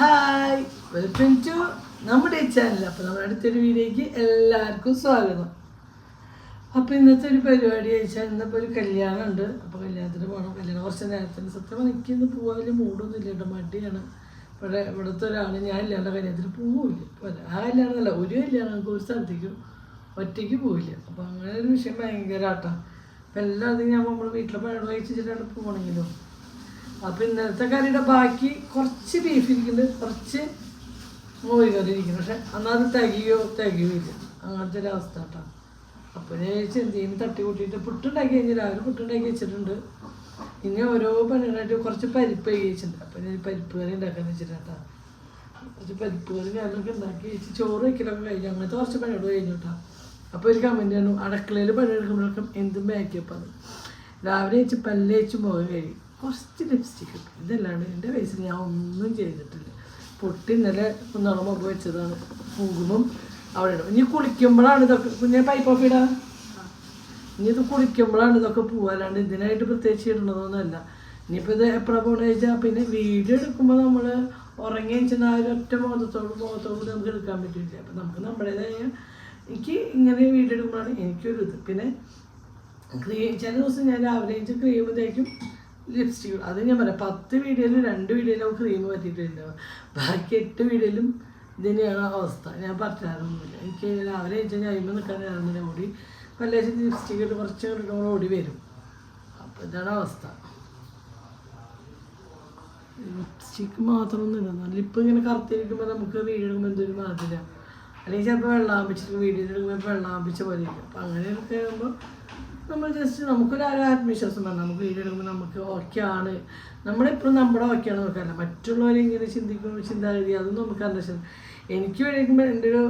Hi welcome to നമ്മുടെ channel. അപ്പോൾ നമ്മുടെ അടുത്തൊരു വീഡിയോയ്ക്ക് എല്ലാവർക്കും സ്വാഗതം. അപ്പോൾ ഇന്നത്തെ ഒരു പരിപാടി വെച്ചാൽ ഇന്നിപ്പോൾ ഒരു കല്യാണം ഉണ്ട്. അപ്പോൾ കല്യാണത്തിന് പോകണം. കല്യാണം കുറച്ച് നേരത്തിന് സത്യം എനിക്കിന്ന് പോകാൻ വലിയ മൂടൊന്നും ഇല്ല കേട്ടോ, മടിയാണ്. ഇവിടെ ഇവിടുത്തെ ഒരാൾ ഞാൻ ഇല്ലാണ്ട് കല്യാണത്തിന് പോവില്ല. ആ കല്യാണമല്ല, ഒരു കല്യാണം നമുക്ക് ഒരു സ്ഥലത്തേക്കും ഒറ്റയ്ക്ക് പോവില്ല. അപ്പോൾ അങ്ങനെ ഒരു വിഷയം ഭയങ്കര ആട്ടാ. അപ്പോൾ എല്ലാതും ഞാൻ നമ്മൾ വീട്ടിലെ പഴം കഴിച്ചിട്ടാണ് പോകണമെങ്കിലും. അപ്പോൾ ഇന്നലത്തെ കറിയുടെ ബാക്കി കുറച്ച് ബീഫ് ഇരിക്കുന്നുണ്ട്, കുറച്ച് മോര് കറി ഇരിക്കുന്നു. പക്ഷെ അന്നത് തികയില്ല, അങ്ങനത്തെ ഒരു അവസ്ഥ കേട്ടോ. അപ്പോൾ ഞാൻ എന്തെങ്കിലും തട്ടി കൂട്ടിയിട്ട് പുട്ടുണ്ടാക്കി കഴിഞ്ഞാൽ രാവിലെ പുട്ടുണ്ടാക്കി വെച്ചിട്ടുണ്ട്. ഇനി ഓരോ പണികളായിട്ട് കുറച്ച് പരിപ്പ് കഴിച്ചിട്ടുണ്ട്. അപ്പോൾ ഞാൻ പരിപ്പ് കറി ഉണ്ടാക്കാന്ന് വെച്ചിട്ടാ. കുറച്ച് പരിപ്പ് കറി ഞാനൊക്കെ ഉണ്ടാക്കി വെച്ച് ചോറ് വയ്ക്കലൊക്കെ കഴിഞ്ഞു. അങ്ങനത്തെ കുറച്ച് പണിയോട് കഴിഞ്ഞു കേട്ടോ. അപ്പോൾ ഒരു കമൻറ്റ് ആണ്, അടുക്കളയിൽ പണിയെടുക്കുമ്പോഴൊക്കെ എന്തും ബാക്കിയപ്പോൾ രാവിലെ വെച്ച് പല്ല് വെച്ച് മുഖം കഴിയും, കുറച്ച് ലിപ്സ്റ്റിക്ക് ഇട്ടു. ഇതല്ലാണ്ട് എൻ്റെ വയസ്സിൽ ഞാൻ ഒന്നും ചെയ്തിട്ടില്ല. പൊട്ടി ഇന്നലെ കുന്നോളം മുമ്പ് വെച്ചതാണ്. കുങ്കുമം അവിടെ ഇടും. ഇനി കുളിക്കുമ്പോഴാണ് ഇതൊക്കെ കുഞ്ഞെ പൈപ്പ് ഓഫ് ഇടാ. ഇനി ഇത് കുളിക്കുമ്പോഴാണ് ഇതൊക്കെ പോകാനാണ്ട് ഇതിനായിട്ട് പ്രത്യേകിച്ച് ഇടണതൊന്നുമല്ല. ഇനിയിപ്പോൾ ഇത് എപ്പോഴാണ് പോകണമെന്ന് ചോദിച്ചാൽ പിന്നെ വീഡിയോ എടുക്കുമ്പോൾ നമ്മൾ ഉറങ്ങി വെച്ചാൽ ആ ഒരു ഒറ്റ മുഖത്തോട് നമുക്ക് എടുക്കാൻ പറ്റില്ല. അപ്പം നമുക്ക് നമ്മുടേതായ എനിക്ക് ഇങ്ങനെ വീഡിയോ എടുക്കുമ്പോഴാണ് എനിക്കൊരു ഇത്. പിന്നെ ചില ദിവസം ഞാൻ രാവിലെ വെച്ച് ക്രീം തേക്കും, ലിപ്സ്റ്റിക്. അത് ഞാൻ പറയാം, 10 വീഡിയോയിൽ 2 വീഡിയോയിലും ക്രീം പറ്റിയിട്ടുണ്ടാവും. ബാക്കി 8 വീഡിയോയിലും ഇതിനെയാണ് അവസ്ഥ. ഞാൻ പറ്റാറൊന്നുമില്ല. എനിക്ക് രാവിലെ വെച്ചാൽ ഞാൻ അയിമ നിൽക്കാൻ നേരം ഓടി വല്ലാതെ ലിപ്സ്റ്റിക് ഇട്ട് കുറച്ച് കിട്ടുമ്പോൾ ഓടി വരും. അപ്പോൾ ഇതാണ് അവസ്ഥ. ലിപ്സ്റ്റിക്ക് മാത്രമൊന്നും ഇടുന്നു. ലിപ്പ് ഇങ്ങനെ കറുത്തിരിക്കുമ്പോൾ നമുക്ക് വീഡിയോ എടുക്കുമ്പോൾ എന്തൊരു മാതില്ല. അല്ലെങ്കിൽ ചിലപ്പോൾ വെള്ളം ആപ്പിച്ചിട്ട് വീഡിയോ എടുക്കുമ്പോൾ വെള്ളം ആപ്പിച്ച പോലെ ഇരിക്കും. അപ്പോൾ അങ്ങനെയൊക്കെ ആകുമ്പോൾ നമ്മൾ ജസ്റ്റ് നമുക്കൊരു ആത്മവിശ്വാസം വേണം. നമുക്ക് വീഡിയോ എടുക്കുമ്പോൾ നമുക്ക് ഓക്കെ ആണ്, നമ്മളെപ്പോഴും നമ്മുടെ ഓക്കെയാണ് നോക്കാറില്ല. മറ്റുള്ളവരെ ഇങ്ങനെ ചിന്തിക്കുമ്പോൾ ചിന്താഗതി അതൊന്നും നമുക്ക് അന്വേഷിക്കണം. എനിക്ക് വേണ്ടിയിരിക്കുമ്പോൾ എൻ്റെ ഒരു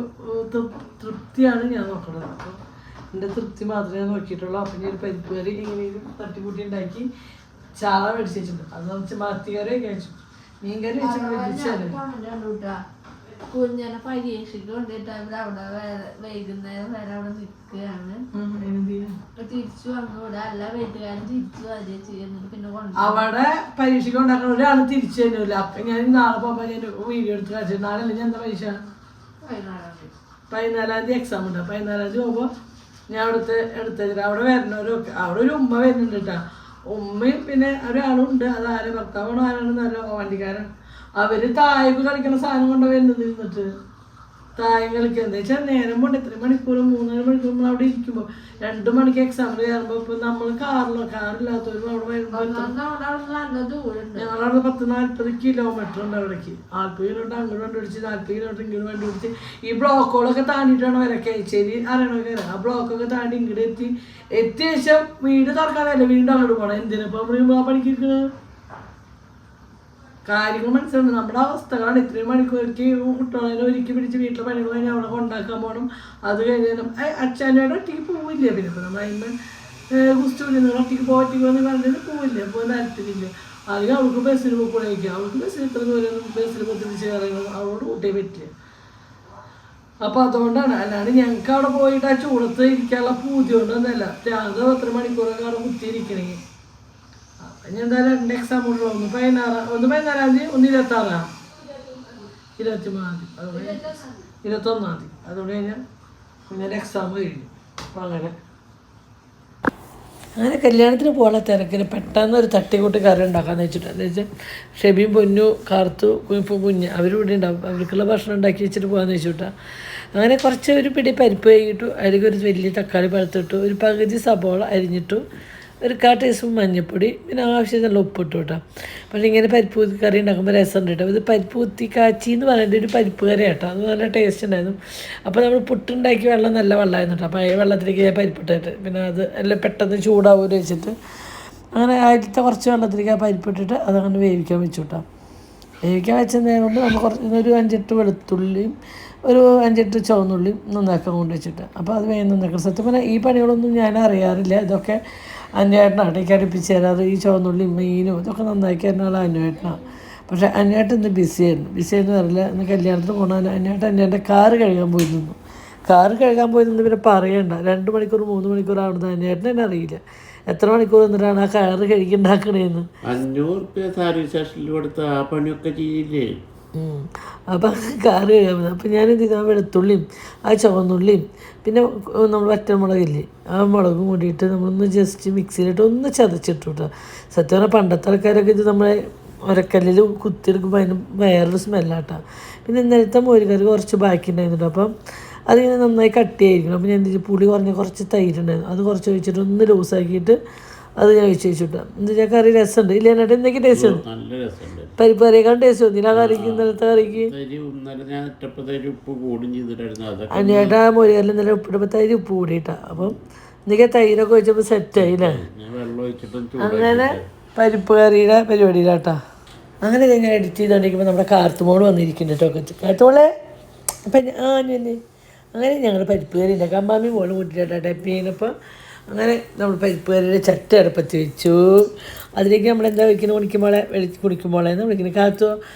തൃപ്തിയാണ് ഞാൻ നോക്കുന്നത്. അപ്പോൾ എൻ്റെ തൃപ്തി മാത്രമേ ഞാൻ നോക്കിയിട്ടുള്ളൂ. അപ്പം ഞാൻ ഒരു പരിപ്പ് കറി എങ്ങനെയും തട്ടിക്കൂട്ടി ഉണ്ടാക്കി ചാള മേടിച്ച് വെച്ചിട്ടുണ്ട്. അത് വെച്ച് മത്തി കറി കഴിച്ചു, മീൻ കറി വെച്ചിട്ട് കുഞ്ഞനെ പരീക്ഷയ്ക്ക് കൊണ്ടിട്ട് അവിടെ വൈകുന്നേരം വരെ അവിടെ നിൽക്കുകയാണ്. തിരിച്ചു വന്നൂടെ, അല്ല വീട്ടുകാരൻ തിരിച്ചു വരിക ചെയ്യുന്നത്. പിന്നെ അവിടെ പരീക്ഷയ്ക്ക് ഉണ്ടാക്കുന്ന ഒരാൾ തിരിച്ചു തന്നില്ല. അപ്പൊ ഞാൻ നാളെ പോകുമ്പോ ഞാൻ വീഡിയോ എടുത്ത് കാണിച്ചു. നാളെ ഞാൻ എന്താ പരീക്ഷ 14-ാം തീയതി എക്സാം ഉണ്ട്. 14-ാം തീയതി പോകുമ്പോ ഞാൻ എടുത്തിട്ട് അവിടെ വരുന്നവരൊക്കെ അവിടെ ഒരു ഉമ്മ വരുന്നുണ്ട് കേട്ടാ. ഉമ്മയും പിന്നെ ഒരാളും ഉണ്ട്. അത് ആരെ ഭർത്താവാണോ ആരാണ് നല്ല വണ്ടിക്കാരൻ. അവര് തായ്ക്ക് കളിക്കുന്ന സാധനം കൊണ്ടു വരുന്നത്. ഇരുന്നിട്ട് തായം കളിക്കുക എന്താ വെച്ചാൽ നേരം കൊണ്ട് 3 മണിക്കൂർ 3 മണിക്കൂർ നമ്മൾ അവിടെ ഇരിക്കുമ്പോൾ 2 മണിക്ക് എക്സാമിന് കയറുമ്പോൾ ഇപ്പൊ നമ്മൾ കാറില്ലാത്തവരും അവിടെ വരുമ്പോൾ ഞങ്ങളവിടെ 10-40 കിലോമീറ്റർ ഉണ്ട്. അവിടേക്ക് 40 കിലോമീറ്റർ അങ്ങോട്ട് വണ്ടി പിടിച്ച് 40 കിലോമീറ്റർ ഇങ്ങോട്ട് വണ്ടി പിടിച്ച് ഈ ബ്ലോക്കുകളൊക്കെ താണ്ടിയിട്ടാണ് വരാം. കേച്ചേരി അറിയണമൊക്കെ ആ ബ്ലോക്കൊക്കെ താണ്ടി ഇങ്ങോട്ട് എത്തിയ ശേഷം വീട് തുറക്കാനല്ല വീണ്ടും അങ്ങോട്ട് പോകണം. എന്തിനിപ്പോൾ നമ്മൾ ആ പണിക്ക് കാര്യങ്ങൾ മനസ്സിലുണ്ട്. നമ്മുടെ അവസ്ഥകളാണ്. ഇത്രയും മണിക്കൂർക്ക് കുട്ടികളെ ഒരുക്കി പിടിച്ച് വീട്ടിലെ പണികൾ കഴിഞ്ഞാൽ അവിടെ കൊണ്ടാക്കാൻ പോകണം. അത് കഴിഞ്ഞാലും അച്ഛനോട് ഒറ്റയ്ക്ക് പോവില്ല. പിന്നെ ഇപ്പോൾ നമ്മൾ അതിന് കുസ്റ്റില്ല, നിങ്ങൾ ഒറ്റയ്ക്ക് പോകാൻ പറഞ്ഞിട്ട് പോവില്ല, പോകാൻ താല്പര്യമില്ല. അല്ലെങ്കിൽ അവൾക്ക് ബസ്സിൽ പോയിക്കുക. അവൾക്ക് ബസ്സിൽ ഇത്ര ദൂരം ബസ്സിൽ പൊത്തിച്ച് കയറുന്നത് അവളോട് കൂട്ടേ പറ്റില്ല. അപ്പോൾ അതുകൊണ്ടാണ്. അല്ലാണ്ട് ഞങ്ങൾക്ക് അവിടെ പോയിട്ട് ആ ചൂടത്ത് ഇരിക്കാനുള്ള പൂതി കൊണ്ടൊന്നല്ല. അത് 3 മണിക്കൂറൊക്കെ അവിടെ കുത്തിയിരിക്കണമെങ്കിൽ ഞാൻ എന്തായാലും 2 എക്സാം ഉള്ളൂ. ഒന്ന് 14-ാം തീയതി, ഒന്ന് 26-ാം, 23-ാം തീയതി, അതുകൊണ്ട് 21-ാം തീയതി. അതുകൊണ്ട് കഴിഞ്ഞാൽ കുഞ്ഞിൻ്റെ എക്സാം കഴിഞ്ഞു. അപ്പോൾ അങ്ങനെ കല്യാണത്തിന് പോകാനുള്ള തിരക്കിന് പെട്ടെന്ന് ഒരു തട്ടിക്കൂട്ട് കറി ഉണ്ടാക്കാമെന്ന് വെച്ചിട്ട് എന്താ വെച്ചാൽ ഷെബിയും പൊന്നു കാർത്തു കുഞ്ഞ് അവരിവിടെ ഉണ്ടാവും. അവർക്കുള്ള ഭക്ഷണം ഉണ്ടാക്കി വെച്ചിട്ട് പോകാമെന്ന് വെച്ചിട്ടാണ്. അങ്ങനെ കുറച്ച് ഒരു പിടി പരിപ്പ് കഴിഞ്ഞിട്ടു, അതിലേക്ക് ഒരു വലിയ തക്കാളി പഴുത്തിട്ടു, ഒരു പകുതി സബോള അരിഞ്ഞിട്ടു, ഒരു 1/4 ടീസ്പൂൺ മഞ്ഞൾപ്പൊടി, പിന്നെ ആവശ്യത്തിനുള്ള ഉപ്പിട്ടു കേട്ടോ. പക്ഷേ ഇങ്ങനെ പരിപ്പ് കുത്തി കറി ഉണ്ടാക്കുമ്പോൾ രസമുണ്ട് കേട്ടോ. ഇത് പരിപ്പ് കുത്തി കാച്ചി എന്ന് പറയുന്നത് ഒരു പരിപ്പ് കറി കേട്ടോ. അത് നല്ല ടേസ്റ്റ് ഉണ്ടായിരുന്നു. അപ്പോൾ നമ്മൾ പുട്ടുണ്ടാക്കി വെള്ളം നല്ല വെള്ളമായിരുന്നു കേട്ടോ. അപ്പോൾ ആ വെള്ളത്തിലേക്ക് ഞാൻ പരിപ്പിട്ടിട്ട് പിന്നെ അത് എല്ലാം പെട്ടെന്ന് ചൂടാവുമെന്ന് വെച്ചിട്ട് അങ്ങനെ ആദ്യത്തെ കുറച്ച് വെള്ളത്തിലേക്ക് ആ പരിപ്പിട്ടിട്ട് അതങ്ങനെ വേവിക്കാൻ വെച്ചു കേട്ടോ. വേവിക്കാൻ വെച്ചതിനെ കൊണ്ട് നമ്മൾ ഒരു 5-8 വെളുത്തുള്ളിയും ഒരു 5-8 ചുവന്നുള്ളിയും നന്നാക്കാൻ കൊണ്ട് വെച്ചിട്ട് അപ്പോൾ അത് വേഗം നന്നാക്കണം. സത്യം പറഞ്ഞാൽ ഈ പണികളൊന്നും ഞാൻ അറിയാറില്ല. ഇതൊക്കെ അന്വേട്ടനാണ് എനിക്ക് അടുപ്പിച്ച് തരാറ്. ഈ ചുവന്നുള്ളിയും മീനും ഇതൊക്കെ നന്നാക്കി തരുന്ന അന്വേട്ടനാണ്. പക്ഷേ അന്വേട്ടൻ ഇന്ന് ബിസിയായിരുന്നു അറിയില്ല. ഇന്ന് കല്യാണത്തിന് പോകണം. അന്വേട്ടൻ കാറ് കഴുകാൻ പോയി നിന്നു. പിന്നെ പറയണ്ട. 2 മണിക്കൂർ 3 മണിക്കൂർ ആവുന്നത് അന്വേട്ടൻ തന്നെ അറിയില്ല എത്ര മണിക്കൂർ എന്നിട്ടാണ് ആ കാറ് കഴുകിണ്ടാക്കണേന്ന്. 500 രൂപ സർവീസ് സ്റ്റേഷനിൽ കൊടുത്ത് ആ പണിയൊക്കെ ചെയ്യില്ലേ? അപ്പം കറി കഴിയാൻ അപ്പം ഞാനെന്ത് ചെയ്താൽ വെളുത്തുള്ളിയും ആ ചുവന്നുള്ളിയും പിന്നെ നമ്മൾ വറ്റൽമുളകില്ലേ ആ മുളകും കൂടിയിട്ട് നമ്മളൊന്ന് ജസ്റ്റ് മിക്സിയിലിട്ട് ഒന്ന് ചതച്ചിട്ടു കേട്ടോ. സത്യം പറഞ്ഞാൽ പണ്ടത്തെ ആൾക്കാരൊക്കെ ഇത് നമ്മളെ ഉരക്കല്ലിൽ കുത്തിയെടുക്കുമ്പോൾ അതിന് വേറൊരു സ്മെല്ലാട്ടോ. പിന്നെ ഇന്നലത്തെ മോരുകറി കുറച്ച് ബാക്കി ഉണ്ടായിരുന്നു. അപ്പം അതിങ്ങനെ നന്നായി കട്ടിയായിരിക്കണം. അപ്പോൾ ഞാൻ എന്ത് ചെയ്തു, പുളി കുറഞ്ഞ കുറച്ച് തൈരുണ്ടായിരുന്നു, അത് കുറച്ച് ഒഴിച്ചിട്ട് ഒന്ന് ലൂസാക്കിയിട്ട് അത് ഞാൻ ഒഴിച്ച് വെച്ചിട്ടാ. എന്താ വെച്ചാൽ കറി രസമുണ്ട് ഇല്ല എന്നിട്ട് എന്തൊക്കെ ടേസ്റ്റ് ഉണ്ട്? പരിപ്പ് കറിയേക്കാൾ ടേസ്റ്റ് തോന്നില്ല ആ കറിക്ക്, ഇന്നലത്തെ കറിക്ക്. അനിയേട്ടാ മോരുകറിൽ ഇന്നലെ ഉപ്പിട്ടപ്പോൾ തൈര് ഉപ്പ് കൂടിയിട്ടാ. അപ്പം എന്തൊക്കെ തൈരൊക്കെ ഒഴിച്ചപ്പോൾ സെറ്റായില്ലേ. അങ്ങനെ പരിപ്പ് കറിയുടെ പരിപാടിയിലാട്ടാ. അങ്ങനെ ഞാൻ എഡിറ്റ് ചെയ്തുകൊണ്ടിരിക്കുമ്പോൾ നമ്മുടെ കാർത്തുമോള് വന്നിരിക്കുന്നുണ്ട് കേട്ടോ. കാർത്തുമോളെ അപ്പം അങ്ങനെ ഞങ്ങൾ പരിപ്പ് കറി ഉണ്ടാക്കാം. അമ്മാമ്മി മോള് കൂട്ടിയിട്ടാ ടൈപ്പ് ചെയ്യുന്നപ്പോൾ അങ്ങനെ നമ്മൾ പരിപ്പ് കറിയുടെ ചട്ടി അടുപ്പത്ത് വെച്ചു. അതിലേക്ക് നമ്മളെന്താ വയ്ക്കുന്നത്, കുടിക്കുമ്പോളെന്ന് വിളിക്കുന്നത് കാത്തോ.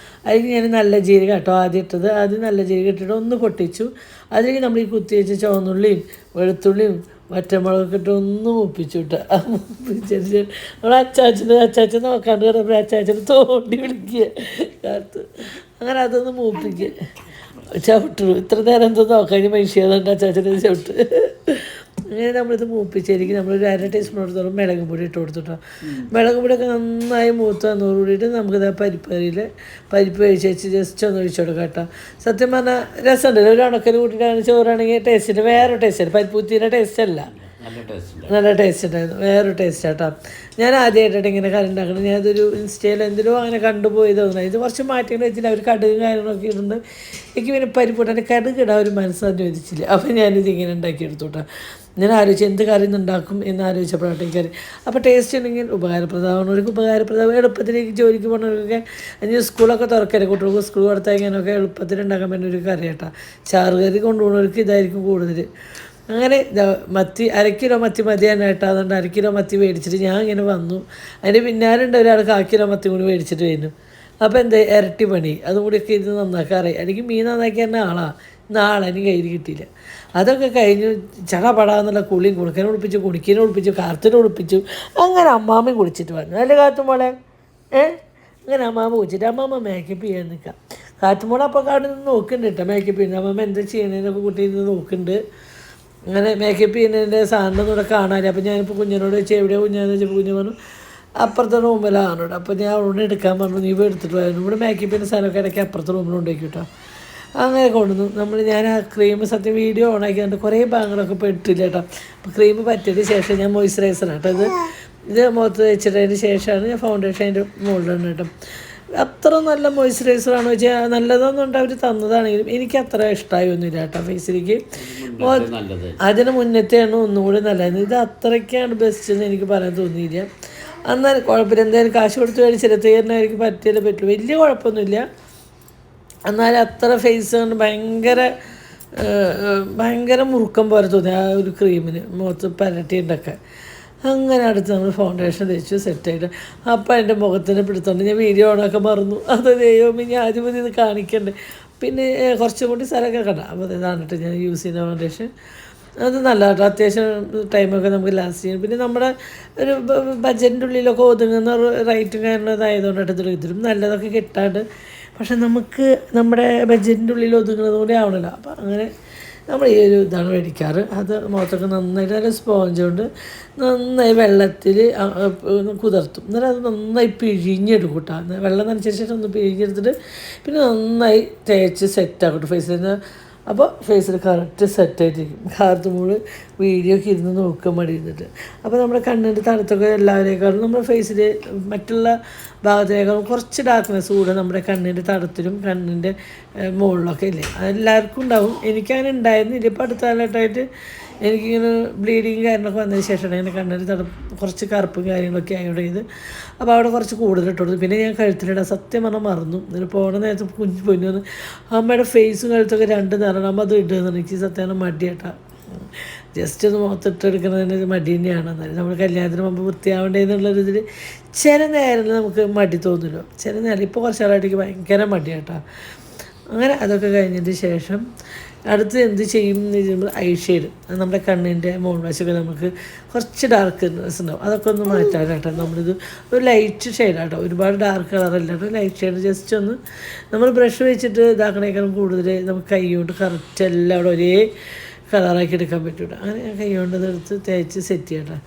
അതിന് ഞാൻ നല്ല ജീരക കേട്ടോ ആദ്യം ഇട്ടത്. ആദ്യം നല്ല ജീരക ഇട്ടിട്ട് ഒന്ന് പൊട്ടിച്ചു. അതിലേക്ക് നമ്മൾ ഈ കുത്തി വെച്ച ചുവന്നുള്ളിയും വെളുത്തുള്ളിയും വറ്റമുളകൊക്കെ ഇട്ട് ഒന്ന് മൂപ്പിച്ചു വിട്ട. മൂപ്പിച്ചിട്ട് നമ്മൾ അച്ചാച്ചൻ നോക്കാണ്ട് കിടന്നപ്പോൾ അച്ചാച്ചന് തോണ്ടി വിളിക്കുക കാത്ത്. അങ്ങനെ അതൊന്ന് മൂപ്പിക്കുക, ചവിട്ടു. ഇത്ര നേരം എന്തോ നോക്കാൻ മനുഷ്യതുകൊണ്ട് അച്ചാച്ചനെ ചവിട്ട്. അങ്ങനെ നമ്മളിത് മൂപ്പിച്ചായിരിക്കും നമ്മളൊരു 1/2 ടീസ്പൂണോടത്തോളം മുളക് പൊടി ഇട്ട് കൊടുത്തിട്ടോ. മുളക് പൊടിയൊക്കെ നന്നായി മൂത്ത് വന്നോട് കൂടിയിട്ട് നമുക്കിത് പരിപ്പ് കറിയിൽ പരിപ്പ് കഴിച്ച് വെച്ച് ജസ്റ്റ് ഒന്ന് ഒഴിച്ചു കൊടുക്കാം കേട്ടോ. സത്യം പറഞ്ഞാൽ രസമുണ്ടല്ലോ, ഒരു ഉണക്കൽ കൂട്ടിയിട്ടാണ് ചോറാണെങ്കിൽ ടേസ്റ്റിന് വേറൊരു ടേസ്റ്റാണ്. പരിപ്പ് കുത്തിൻ്റെ ടേസ്റ്റ് അല്ല, നല്ല ടേസ്റ്റ് ഉണ്ടായിരുന്നു, വേറൊരു ടേസ്റ്റ് കേട്ടോ. ഞാൻ ആദ്യമായിട്ടാണ് ഇങ്ങനെ കറി ഉണ്ടാക്കുന്നത്. ഞാനതൊരു ഇൻസ്റ്റയിൽ എന്തിനോ അങ്ങനെ കണ്ടുപോയി തോന്നുന്നത്. ഇത് കുറച്ച് മാറ്റങ്ങൾ വെച്ചില്ല, അവർ കടുകും കാര്യങ്ങളൊക്കെ ഇടുന്നുണ്ട്. എനിക്ക് പിന്നെ പരിപ്പൂട്ടാൻ കടുക് ഇടാൻ ഒരു മനസ്സ് അനുവദിച്ചില്ല. അപ്പം ഞാനിത് ഇങ്ങനെ ഉണ്ടാക്കിയെടുത്തു കേട്ടോ. ഞാൻ ആലോചിച്ചു എന്ത് കറി ഉണ്ടാക്കും എന്ന് ആലോചിച്ചപ്പോഴാണ് ഈ കറി. അപ്പോൾ ടേസ്റ്റ് ഉണ്ടെങ്കിൽ ഉപകാരപ്രദമാണവർക്ക് ഉപകാരപ്രദം. എളുപ്പത്തിലേക്ക് ജോലിക്ക് പോകുന്നവർക്കൊക്കെ ഇനി സ്കൂളൊക്കെ തുറക്കരുത്, കുട്ടികൾക്ക് സ്കൂൾ കൊടുത്തയക്കാനൊക്കെ എളുപ്പത്തിൽ ഉണ്ടാക്കാൻ പറ്റുന്ന ഒരു കറി കേട്ടോ. ചാറ് കറി കൊണ്ടുപോകുന്നവർക്ക് ഇതായിരിക്കും കൂടുതൽ. അങ്ങനെ മത്തി 1/2 കിലോ മത്തി മതിയാനായിട്ടാ. അതുകൊണ്ട് 1/2 കിലോ മത്തി മേടിച്ചിട്ട് ഞാൻ ഇങ്ങനെ വന്നു. അതിന് പിന്നാലുണ്ട് ഒരാൾ 1/4 കിലോ മത്തി കൂടി മേടിച്ചിട്ട് വരുന്നു. അപ്പോൾ എന്താ ഇരട്ടി പണി, അതും കൂടിയൊക്കെ ഇത് നന്നാക്കാറ്. എനിക്ക് മീൻ നന്നാക്കി തന്നെ നാളെ എനിക്ക് കയ്യിൽ കിട്ടിയില്ല. അതൊക്കെ കഴിഞ്ഞു ചടപടാന്നുള്ള കുളിയും കുളിക്കനെ കുളിപ്പിച്ചു, കുണിക്കിനെ കുളിപ്പിച്ചു, കാർത്തിനെ കുളിപ്പിച്ചു. അങ്ങനെ അമ്മാമ്മയും കുളിച്ചിട്ട് വന്നു. അല്ലേ കാത്തുമോളെ? അങ്ങനെ അമ്മാമ്മ കുളിച്ചിട്ട് അമ്മാമ്മ മേക്കപ്പ് ചെയ്യാൻ നിൽക്കാം. കാത്തുമോളെ അപ്പോൾ അവിടെ നിന്ന് നോക്കുന്നുണ്ട് കേട്ടോ മേക്കപ്പ് ചെയ്യുന്നത്. അമ്മാമ്മ എന്താ ചെയ്യണേന്നൊക്കെ കുട്ടി നിന്ന് നോക്കുന്നുണ്ട്. അങ്ങനെ മേക്കപ്പ് ചെയ്യുന്നതിൻ്റെ സാധനം ഇവിടെ കാണാനില്ല. അപ്പോൾ ഞാനിപ്പോൾ കുഞ്ഞിനോട് വെച്ച് എവിടെയാണ് കുഞ്ഞാന്ന് വെച്ചപ്പോൾ കുഞ്ഞ് പറഞ്ഞു അപ്പുറത്തെ റൂമിലാണ് ഇവിടെ. അപ്പോൾ ഞാൻ അവിടെ എടുക്കാൻ പറഞ്ഞു, നീ പോയി എടുത്തിട്ട് പോയായിരുന്നു. ഇവിടെ മേക്കപ്പ് ചെയ്യുന്ന സാധനമൊക്കെ ഇടയ്ക്ക് അപ്പുറത്തെ റൂമിൽ ഉണ്ടാക്കി കേട്ടോ. അങ്ങനെ കൊണ്ടുവന്നു ഞാൻ ആ ക്രീം സത്യം വീഡിയോ ഓണാക്കിയിട്ട് കുറേ ഭാഗങ്ങളൊക്കെ ഇപ്പോൾ ഇട്ടില്ല കേട്ടോ. അപ്പോൾ ക്രീം പറ്റിയതിന് ശേഷം ഞാൻ മോയ്സ്ചറൈസറാണ് കേട്ടോ. ഇത് മുഖത്ത് വെച്ചിട്ടതിന് ശേഷമാണ് ഞാൻ ഫൗണ്ടേഷൻ അതിൻ്റെ മുകളിലാണ് കേട്ടോ. അത്ര നല്ല മോയ്സ്ചറൈസറാണെന്ന് വെച്ചാൽ നല്ലതെന്നുണ്ട് അവർ തന്നതാണെങ്കിലും എനിക്ക് അത്ര ഇഷ്ടമായി ഒന്നുമില്ല കേട്ടോ ഫേസിലേക്ക്. അതിന് മുന്നത്തെയാണ് ഒന്നുകൂടി നല്ലത്. ഇത് അത്രയ്ക്കാണ് ബെസ്റ്റ് എന്ന് എനിക്ക് പറയാൻ തോന്നിയില്ല. എന്നാൽ കുഴപ്പമില്ല, എന്തായാലും കാശ് കൊടുത്ത് മേടിച്ചില്ല, തീർന്നായിരിക്കും പറ്റിയാലേ പറ്റുള്ളൂ. വലിയ കുഴപ്പമൊന്നുമില്ല. എന്നാലും അത്ര ഫേസ് കൊണ്ട് ഭയങ്കര മുറുക്കം പോലെ തോന്നി ആ ഒരു ക്രീമിന് മുഖത്ത് പരട്ടിയുണ്ടൊക്കെ. അങ്ങനെ അടുത്ത് നമ്മൾ ഫൗണ്ടേഷൻ തേച്ചു സെറ്റായിട്ട്. അപ്പം എൻ്റെ മുഖത്തിന് പിടുത്തോണ്ട് ഞാൻ വീഡിയോ ഓണൊക്കെ മറന്നു. അത് ദൈവം ഞാൻ ആദ്യം ഇത് കാണിക്കണ്ടേ. പിന്നെ കുറച്ചും കൂടി സ്ഥലമൊക്കെ കണ്ടാൽ അപ്പോൾ ഇതാണ് കേട്ടോ ഞാൻ യൂസ് ചെയ്യുന്ന ഫൗണ്ടേഷൻ. അത് നല്ല കേട്ടോ, അത്യാവശ്യം ടൈമൊക്കെ നമുക്ക് ലാസ്റ്റ് ചെയ്യും. പിന്നെ നമ്മുടെ ഒരു ബഡ്ജറ്റിൻ്റെ ഉള്ളിലൊക്കെ ഒതുങ്ങുന്ന റേറ്റും കാര്യങ്ങളതായതുകൊണ്ടായിട്ട് ഇതിലും നല്ലതൊക്കെ കിട്ടാണ്ട്. പക്ഷെ നമുക്ക് നമ്മുടെ ബഡ്ജറ്റിൻ്റെ ഉള്ളിൽ ഒതുങ്ങുന്നത് കൂടി ആവണല്ലോ. അപ്പോൾ അങ്ങനെ നമ്മൾ ഈ ഒരു ഇതാണ് മേടിക്കാറ്. അത് മുഖത്തൊക്കെ നന്നായിട്ട് നല്ല സ്പോഞ്ച് കൊണ്ട് നന്നായി വെള്ളത്തിൽ കുതിർത്തും. എന്നാലും അത് നന്നായി പിഴിഞ്ഞെടുക്കും കേട്ടോ. വെള്ളം നനച്ചതിന് ഒന്ന് പിഴിഞ്ഞെടുത്തിട്ട് പിന്നെ നന്നായി തേച്ച് സെറ്റാക്കട്ടെ ഫേസിൽ. അപ്പോൾ ഫേസിൽ കറക്റ്റ് സെറ്റായിട്ടിരിക്കും. കാർത്തുമോള് വീഡിയോ ഒക്കെ ഇരുന്ന് നോക്കാൻ മടി ഇരുന്നിട്ട്. അപ്പോൾ നമ്മുടെ കണ്ണിൻ്റെ തണുത്തൊക്കെ എല്ലാവരേക്കാളും നമ്മുടെ ഫേസിൽ മറ്റുള്ള ഭാഗത്തേക്കാളും കുറച്ച് ഡാർക്ക്നെസ് കൂടെ നമ്മുടെ കണ്ണിൻ്റെ തടത്തിലും കണ്ണിൻ്റെ മുകളിലൊക്കെ ഇല്ലേ, അതെല്ലാവർക്കും ഉണ്ടാവും. എനിക്കങ്ങനെ ഉണ്ടായിരുന്നില്ല. ഇപ്പോൾ അടുത്ത കാലഘട്ടമായിട്ട് എനിക്കിങ്ങനെ ബ്ലീഡിങ് കാര്യങ്ങളൊക്കെ വന്നതിന് ശേഷമാണ് ഇങ്ങനെ കണ്ണിൻ്റെ കുറച്ച് കറുപ്പും കാര്യങ്ങളൊക്കെ ആയോടെ ഇത്. അപ്പോൾ അവിടെ കുറച്ച് കൂടുതൽ ഇട്ടുകൊടുത്തു. പിന്നെ ഞാൻ കഴുത്തിലിടാൻ സത്യം പറഞ്ഞാൽ മറന്നു. എന്നിട്ട് പോകണ നേരത്തെ കുഞ്ഞു പൊന്നു വന്ന് അമ്മയുടെ ഫേസും കഴുത്തൊക്കെ 2 നിറണം. അപ്പോൾ അത് ഇടുകയെന്ന് എനിക്ക് സത്യമാണ് മടിയാട്ടാ. ജസ്റ്റ് ഒന്ന് മുഖത്തിട്ടെടുക്കുന്നതിന് മടി തന്നെയാണ്. എന്നാലും നമ്മൾ കല്യാണത്തിന് മുമ്പ് വൃത്തിയാവേണ്ടതെന്നുള്ളൊരിതിൽ ചില നേരങ്ങളിൽ നമുക്ക് മടി തോന്നുമല്ലോ. ചില നേരം ഇപ്പോൾ കുറച്ച് നാളായിട്ട് ഭയങ്കര മടിയാട്ടാ. അങ്ങനെ അതൊക്കെ കഴിഞ്ഞതിന് ശേഷം അടുത്ത് എന്ത് ചെയ്യും എന്ന് ചോദിക്കുമ്പോൾ ഐ ഷെയ്ഡ് നമ്മുടെ കണ്ണിൻ്റെ മുകൾവശമൊക്കെ നമുക്ക് കുറച്ച് ഡാർക്ക്നെസ് ഉണ്ടാവും, അതൊക്കെ ഒന്ന് മാറ്റാനാട്ടോ നമ്മളിത് ഒരു ലൈറ്റ് ഷെയ്ഡാട്ടോ, ഒരുപാട് ഡാർക്ക് കളറല്ല കേട്ടോ, ലൈറ്റ് ഷെയ്ഡ് ജസ്റ്റ് ഒന്ന് നമ്മൾ ബ്രഷ് വെച്ചിട്ട് ഇതാക്കണേക്കാളും കൂടുതൽ നമുക്ക് കൈ കൊണ്ട് കറക്റ്റ് എല്ലാം അവിടെ ഒരേ കളറാക്കി എടുക്കാൻ പറ്റൂല. അങ്ങനെ ഞാൻ കൈ കൊണ്ട് ഇതെടുത്ത് തേച്ച് സെറ്റ് ചെയ്യട്ടോ.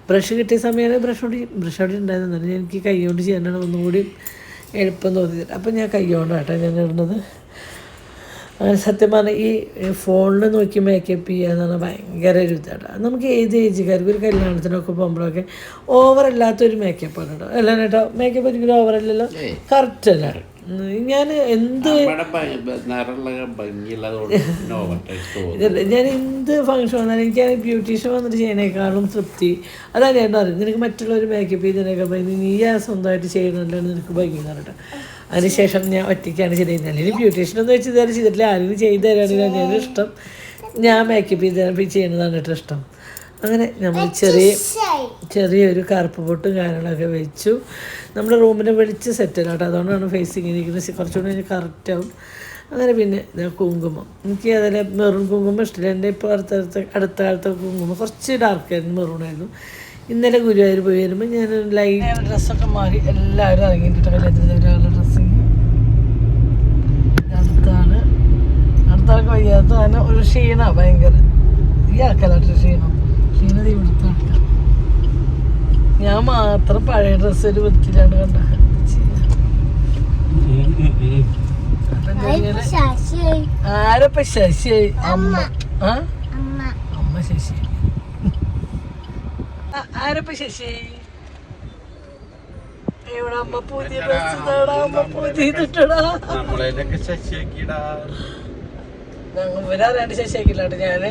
ബ്രഷ് കിട്ടിയ സമയമാണ് ബ്രഷ് അവിടെ ഉണ്ടായിരുന്നത്, എനിക്ക് കൈ കൊണ്ട് ചെയ്യാനാണ് ഒന്നുകൂടി എളുപ്പം തോന്നിയത്. അപ്പം ഞാൻ കൈ കൊണ്ടാട്ടോ ഞാൻ ഇടുന്നത്. അങ്ങനെ സത്യം പറഞ്ഞാൽ ഈ ഫോണിൽ നോക്കി മേക്കപ്പ് ചെയ്യുക എന്ന് പറഞ്ഞാൽ ഭയങ്കര ഒരു ഇതാണ്. നമുക്ക് ഏത് ഏജുകാർക്ക് ഒരു കല്യാണത്തിനൊക്കെ പോകുമ്പോഴൊക്കെ ഓവറല്ലാത്തൊരു മേക്കപ്പാണ് കേട്ടോ. അല്ല കേട്ടോ, മേക്കപ്പ് ഒരിക്കലും ഓവറല്ലല്ലോ, കറക്റ്റ് അല്ല. ഞാൻ എന്ത് ഇതല്ല, ഞാൻ എന്ത് ഫംഗ്ഷൻ വന്നാലും എനിക്ക് ബ്യൂട്ടീഷ്യൻ വന്നിട്ട് ചെയ്യുന്നതിനേക്കാളും തൃപ്തി അതാണ് ഞാൻ അറിയുന്നത്. നിനക്ക് മറ്റുള്ളവർ മേക്കപ്പ് ചെയ്തതിനേക്കാൾ ഭംഗി നീ ആ സ്വന്തമായിട്ട് ചെയ്യുന്നുണ്ടാണ് നിനക്ക് ഭംഗി എന്ന് പറഞ്ഞിട്ട്. അതിനുശേഷം ഞാൻ ഒറ്റയ്ക്കാണ് ചെയ്യുന്നത്. അല്ലെങ്കിൽ ബ്യൂട്ടീഷ്യനൊന്നും വെച്ച് ഇതുവരെ ചെയ്തിട്ടില്ല, ആരെങ്കിലും ചെയ്ത് തരാണെങ്കിൽ ഞാൻ ഇഷ്ടം ഞാൻ മേക്കപ്പ് ചെയ്യുന്നതാണ് കേട്ടോ ഇഷ്ടം. അങ്ങനെ നമ്മൾ ചെറിയൊരു കറുപ്പ് പൊട്ടും കാര്യങ്ങളൊക്കെ വെച്ചു. നമ്മുടെ റൂമിനെ വെളിച്ച് സെറ്റല്ല കേട്ടോ, അതുകൊണ്ടാണ് ഫേസിങ് ഇരിക്കുന്നത്, കുറച്ചുകൂടി കഴിഞ്ഞ് കറക്റ്റാവും. അങ്ങനെ പിന്നെ കുങ്കുമം, എനിക്ക് അതിൽ മെറൂൺ കുങ്കുമം ഇഷ്ടമില്ല. എൻ്റെ ഇപ്പോൾ അടുത്ത കാലത്തെ കുങ്കുമം കുറച്ച് ഡാർക്കായിരുന്നു, മെറൂണായിരുന്നു. ഇന്നലെ ഗുരുവായൂർ പോയി വരുമ്പോൾ ഞാൻ ലൈറ്റ് ഡ്രസ്സൊക്കെ മാറി എല്ലാവരും ഇറങ്ങിയിട്ട് കല്യാണത്തിൻ്റെ ഡ്രസ്സിങ് അടുത്ത ആൾക്ക് വയ്യാത്തതാണ് ഒരു ക്ഷീണ ഭയങ്കര ഈ ആൾക്കാരായിട്ട് ക്ഷീണം ഇവിടുത്തെ ആൾക്കാർ. ഞാൻ മാത്രം പഴയ ഡ്രസ്സ് ഒരു വൃത്തിയിലാണ് കണ്ട. ആരപ്പ ശശി? അമ്മ. അമ്മ ശശി. ആരപ്പ ശശി? ഇവിടെ അമ്മ പുതിയ ഡ്രസ് അമ്മ പുതിയ ഇട്ടിട്ടടാ. ഇവരറിയാണ്ട് ശശിയാക്കില്ല കേട്ടോ. ഞാൻ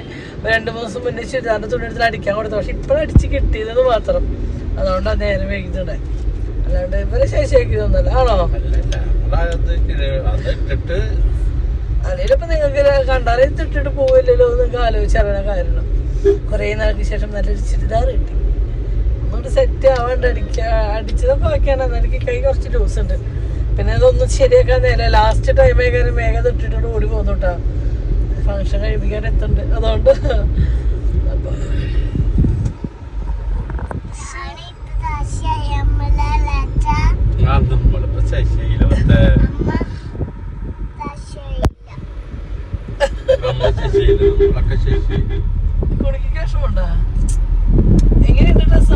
2 ദിവസം മുന്നേ ചുരിദാറിന്റെ തുണി എടുത്തിട്ട് അടിക്കാൻ കൊടുത്തു, പക്ഷെ ഇപ്പോഴും അടിച്ച് കിട്ടിയത് മാത്രം, അതുകൊണ്ടാണ് നേരം വൈകിട്ടുണ്ടായി. അല്ലാണ്ട് ഇവരെ ശശിയാക്കിയതൊന്നല്ല. ആണോ? അതിലിപ്പോ നിങ്ങൾക്ക് കണ്ടാലേ ഇട്ടിട്ട് പോവില്ലല്ലോ നിങ്ങൾക്ക് ആലോചിച്ചറിയണ കാരണം. കുറേ നാൾക്ക് ശേഷം നല്ലൊരു ചുരിദാർ കിട്ടി, ഒന്നുകൊണ്ട് സെറ്റ് ആവാണ്ട് അടിച്ചതൊക്കെ വയ്ക്കാനാണ്. എനിക്ക് കൈ കുറച്ച് ലൂസ് ഉണ്ട്, പിന്നെ അതൊന്നും ശരിയാക്കാൻ നേരം ലാസ്റ്റ് ടൈം ആയിക്കാനും വേഗം ഇട്ടിട്ട് ഓടി പോകുന്നു കേട്ടോ. ഫംഗ്ഷൻ കഴിപ്പിക്കാൻ എത്തുന്നുണ്ട്, അതുകൊണ്ട് അപ്പൊ കുണിക്ക് വിഷമുണ്ടോ? എങ്ങനെയുണ്ട് ഡ്രസ്സ്?